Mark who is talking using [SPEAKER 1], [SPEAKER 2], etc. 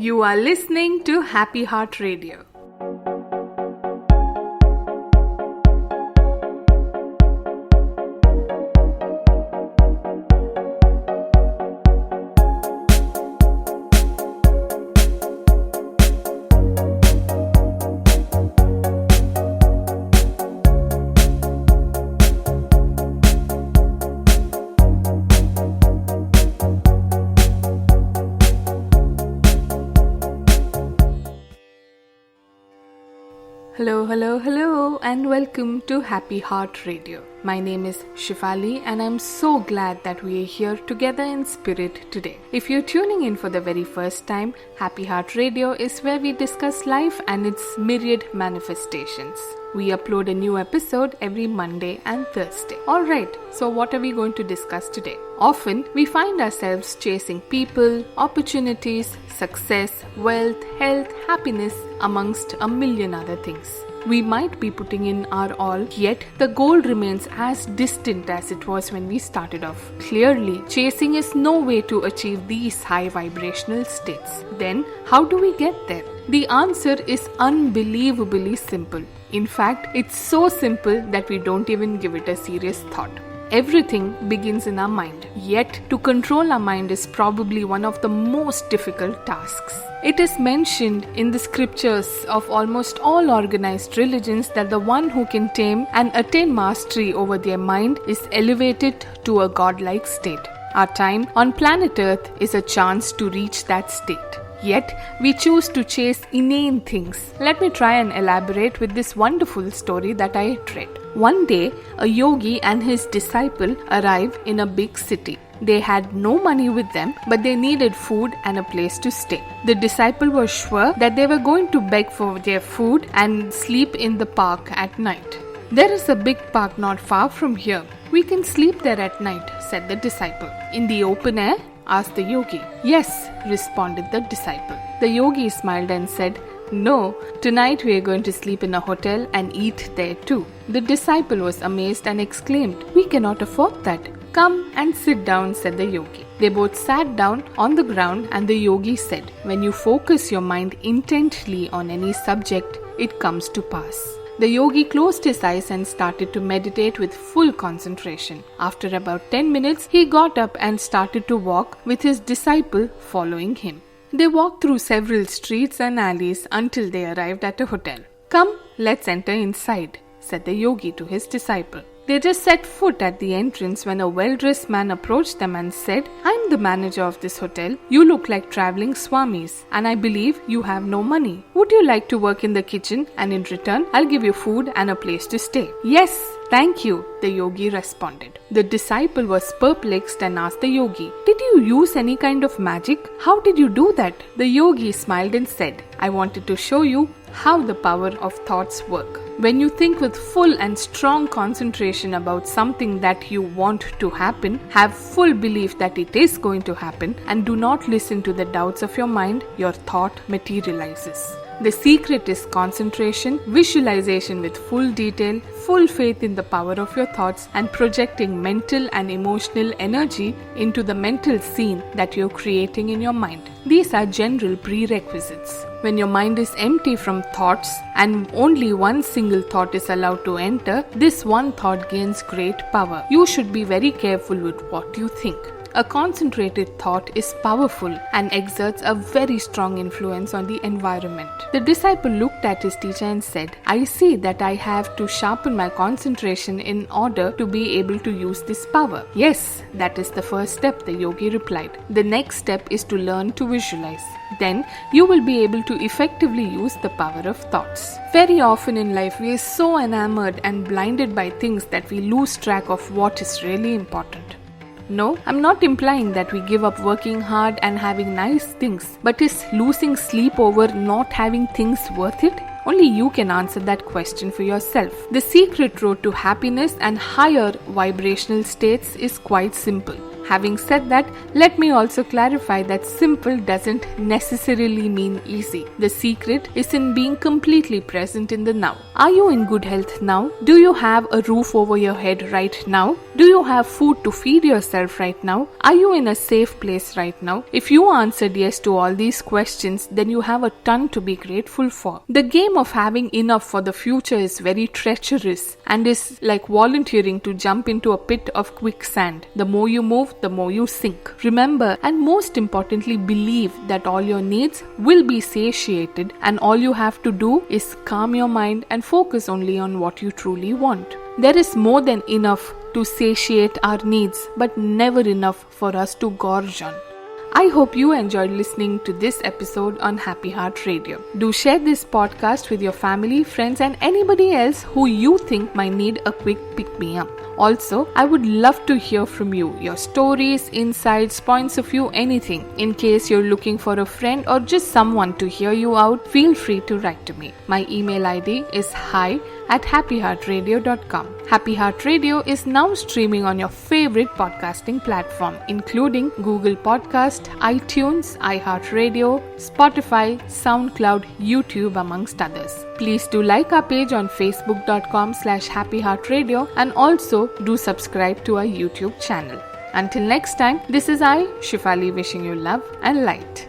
[SPEAKER 1] You are listening to Happy Heart Radio. Hello, and welcome to Happy Heart Radio. My name is Shifali, and I'm so glad that we are here together in spirit today. If you're tuning in for the very first time, Happy Heart Radio is where we discuss life and its myriad manifestations. We upload a new episode every Monday and Thursday. Alright, so what are we going to discuss today? Often, we find ourselves chasing people, opportunities, success, wealth, health, happiness, amongst a million other things. We might be putting in our all, yet the goal remains as distant as it was when we started off. Clearly, chasing is no way to achieve these high vibrational states. Then, how do we get there? The answer is unbelievably simple. In fact, it's so simple that we don't even give it a serious thought. Everything begins in our mind, yet to control our mind is probably one of the most difficult tasks. It is mentioned in the scriptures of almost all organized religions that the one who can tame and attain mastery over their mind is elevated to a godlike state. Our time on planet Earth is a chance to reach that state. Yet, we choose to chase inane things. Let me try and elaborate with this wonderful story that I read. One day, a yogi and his disciple arrived in a big city. They had no money with them, but they needed food and a place to stay. The disciple was sure that they were going to beg for their food and sleep in the park at night. "There is a big park not far from here. We can sleep there at night," said the disciple. "In the open air?" asked the yogi. "Yes," responded the disciple. The yogi smiled and said, "No, tonight we are going to sleep in a hotel and eat there too." The disciple was amazed and exclaimed, "We cannot afford that." "Come and sit down," said the yogi. They both sat down on the ground and the yogi said, "When you focus your mind intently on any subject, it comes to pass." The yogi closed his eyes and started to meditate with full concentration. After about 10 minutes, he got up and started to walk with his disciple following him. They walked through several streets and alleys until they arrived at a hotel. "Come, let's enter inside," said the yogi to his disciple. They just set foot at the entrance when a well-dressed man approached them and said, "I'm the manager of this hotel. You look like traveling swamis, and I believe you have no money. Would you like to work in the kitchen, and in return, I'll give you food and a place to stay?" "Yes, thank you," the yogi responded. The disciple was perplexed and asked the yogi, "Did you use any kind of magic? How did you do that?" The yogi smiled and said, "I wanted to show you how the power of thoughts work. When you think with full and strong concentration about something that you want to happen, have full belief that it is going to happen, and do not listen to the doubts of your mind, your thought materializes. The secret is concentration, visualization with full detail, full faith in the power of your thoughts, and projecting mental and emotional energy into the mental scene that you're creating in your mind. These are general prerequisites. When your mind is empty from thoughts and only one single thought is allowed to enter, this one thought gains great power. You should be very careful with what you think. A concentrated thought is powerful and exerts a very strong influence on the environment. The disciple looked at his teacher and said, "I see that I have to sharpen my concentration in order to be able to use this power." "Yes, that is the first step," the yogi replied. "The next step is to learn to visualize. Then you will be able to effectively use the power of thoughts." Very often in life, we are so enamored and blinded by things that we lose track of what is really important. No, I'm not implying that we give up working hard and having nice things, but is losing sleep over not having things worth it? Only you can answer that question for yourself. The secret road to happiness and higher vibrational states is quite simple. Having said that, let me also clarify that simple doesn't necessarily mean easy. The secret is in being completely present in the now. Are you in good health now? Do you have a roof over your head right now? Do you have food to feed yourself right now? Are you in a safe place right now? If you answered yes to all these questions, then you have a ton to be grateful for. The game of having enough for the future is very treacherous and is like volunteering to jump into a pit of quicksand. The more you move, the more you sink. Remember, and most importantly, believe that all your needs will be satiated, and all you have to do is calm your mind and focus only on what you truly want. There is more than enough to satiate our needs, but never enough for us to gorge on. I hope you enjoyed listening to this episode on Happy Heart Radio. Do share this podcast with your family, friends, and anybody else who you think might need a quick pick-me-up. Also, I would love to hear from you, your stories, insights, points of view, anything. In case you're looking for a friend or just someone to hear you out, feel free to write to me. My email ID is hi@happyheartradio.com. Happy Heart Radio is now streaming on your favorite podcasting platform, including Google Podcast, iTunes, iHeartRadio, Spotify, SoundCloud, YouTube, amongst others. Please do like our page on facebook.com/happyheartradio and also do subscribe to our YouTube channel. Until next time, this is I, Shifali, wishing you love and light.